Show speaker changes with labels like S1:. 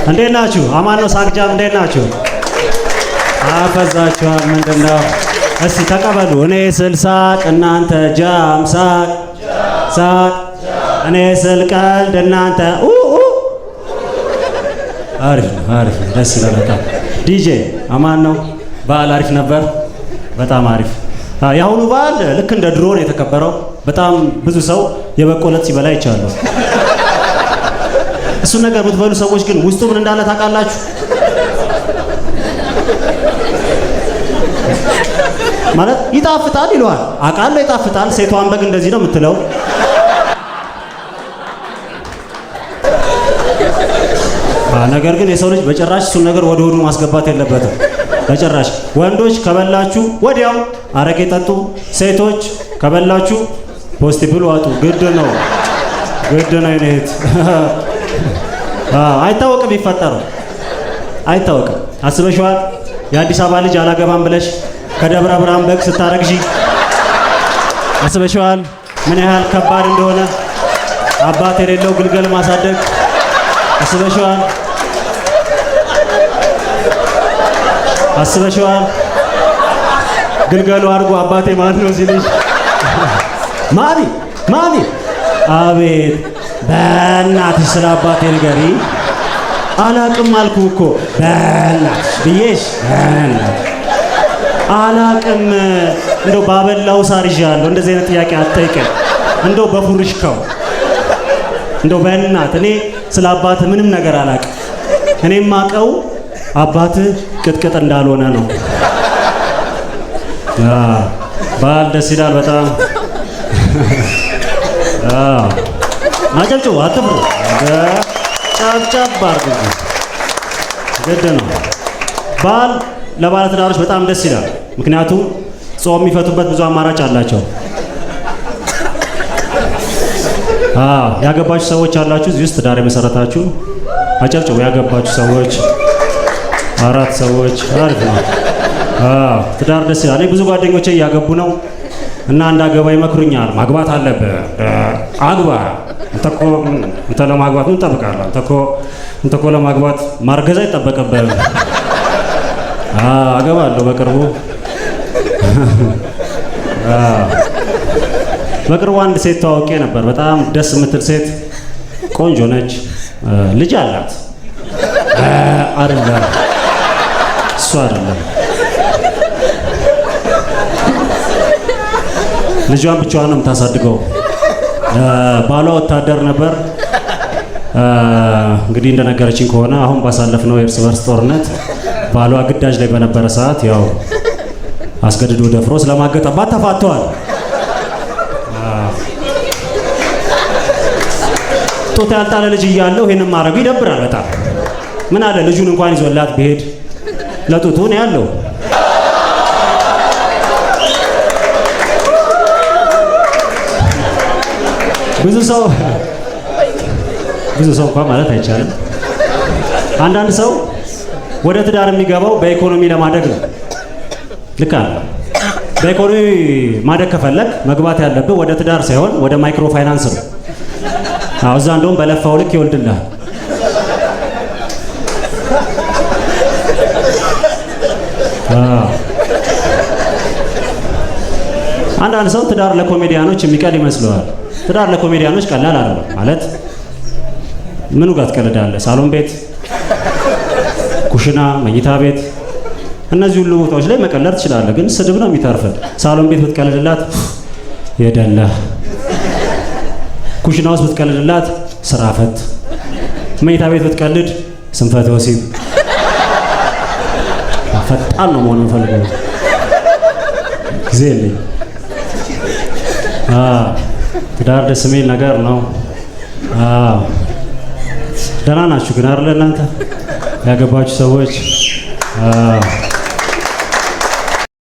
S1: እንዴት ናችሁ? አማን ነው። ሳቅጃም እንዴት ናችሁ? አፈዛችኋል። ምንድነው? እስቲ ተቀበሉ። እኔ ስል ሳቅ እናንተ ጃም ሳቅ ሳቅ። እኔ ስል ቀልድ እናንተ አሪፍ አሪፍ። ደስ ይላል በጣም። ዲጄ አማን ነው። በዓል አሪፍ ነበር። በጣም አሪፍ። የአሁኑ በዓል ልክ እንደ ድሮ ነው የተከበረው። በጣም ብዙ ሰው የበቆለት ሲበላ ይቻላል። እሱን ነገር የምትበሉ ሰዎች ግን ውስጡ ምን እንዳለ ታውቃላችሁ? ማለት ይጣፍጣል ይለዋል። አውቃለሁ ይጣፍጣል። ሴቷን በግ እንደዚህ ነው የምትለው። ነገር ግን የሰው ልጅ በጭራሽ እሱን ነገር ወደ ሆዱ ማስገባት የለበትም። በጭራሽ። ወንዶች ከበላችሁ ወዲያው አረቄ ጠጡ። ሴቶች ከበላችሁ ፖስቲብል ዋጡ። ግድ ነው ግድ ነው። ይሄት አይታወቅም፣ ይፈጠረው አይታወቅም። አስበሽዋል? የአዲስ አበባ ልጅ አላገባም ብለሽ ከደብረ ብርሃን በግ ስታረግዢ አስበሽዋል? ምን ያህል ከባድ እንደሆነ አባት የሌለው ግልገል ማሳደግ አስበሽዋል? አስበሽዋል? ግልገሉ አድርጎ አባቴ ማን ነው ሲልሽ ማሚ ማሚ፣ አቤት በእናትሽ ስለ አባቴ ንገሪ። አላቅም አልኩ እኮ በእናትሽ ብዬሽ አላቅም። እንደው ባበላው ሳር ይዣለሁ። እንደዚህ አይነት ጥያቄ አትጠይቀኝ። እንደው በፉርሽካው እንደው በእናት እኔ ስለ አባት ምንም ነገር አላቅም። እኔ የማውቀው አባት ቅጥቅጥ እንዳልሆነ ነው። በዓል ደስ ይላል በጣም። አጨብጭቡ፣ አትፍሩ። ጨብጨብ አድርጉ። ግድ ነው። በዓል ለባለ ትዳሮች በጣም ደስ ይላል። ምክንያቱም ጾም የሚፈቱበት ብዙ አማራጭ አላቸው። ያገባችሁ ሰዎች አላችሁ እዚህ ውስጥ ትዳር የመሰረታችሁ አጨብጭቡ። ያገባችሁ ሰዎች 4 ሰዎች አሪፍ ነው። ትዳር ደስ ይላል። እኔ ብዙ ጓደኞቼ እያገቡ ነው እና እንዳገባ ይመክሩኛል። ማግባት አለብህ፣ አግባ። እንተ ለማግባት ምን ትጠብቃለህ? እንተ እኮ ለማግባት ማርገዝ አይጠበቅብህም። አገባለሁ በቅርቡ። በቅርቡ አንድ ሴት ተዋውቄ ነበር። በጣም ደስ የምትል ሴት፣ ቆንጆ ነች፣ ልጅ አላት። አይደለም እሱ አይደለም፣ ልጇን ብቻዋን ነው የምታሳድገው። ባሏ ወታደር ነበር። እንግዲህ እንደነገረችኝ ከሆነ አሁን ባሳለፍነው የእርስ በርስ ጦርነት ባሏ ግዳጅ ላይ በነበረ ሰዓት ያው አስገድዶ ደፍሮ ስለማገጠባት ተፋተዋል። ጡት ያልጣለ ልጅ እያለው ይሄንን ማድረጉ ይደብራል በጣም። ምን አለ ልጁን እንኳን ይዞላት ቢሄድ ለጡቱ ነው ያለው። ብዙ ሰው እንኳን ማለት አይቻልም። አንዳንድ ሰው ወደ ትዳር የሚገባው በኢኮኖሚ ለማደግ ነው። ልክ አለ። በኢኮኖሚ ማደግ ከፈለግ መግባት ያለብህ ወደ ትዳር ሳይሆን ወደ ማይክሮ ፋይናንስ ነው። እዛ እንደውም በለፋው ልክ ይወልድልሃል። አንዳንድ ሰው ትዳር ለኮሜዲያኖች የሚቀል ይመስለዋል። ትዳር ለኮሜዲያኖች ቀላል አይደለም። ማለት ምኑ ጋር ትቀልዳለህ? ሳሎን ቤት፣ ኩሽና፣ መኝታ ቤት፣ እነዚህ ሁሉ ቦታዎች ላይ መቀለድ ትችላለህ፣ ግን ስድብ ነው የሚተርፍህ። ሳሎን ቤት ብትቀልድላት የደለህ፣ ኩሽና ውስጥ ብትቀልድላት ስራ ፈት፣ መኝታ ቤት ብትቀልድ ስንፈተ ወሲብ። ፈጣን ነው መሆን የምፈልገው፣ ጊዜ የለኝ። ትዳር ደስ የሚል ነገር ነው። ደህና ናችሁ ግን አይደል እናንተ ያገባችሁ ሰዎች?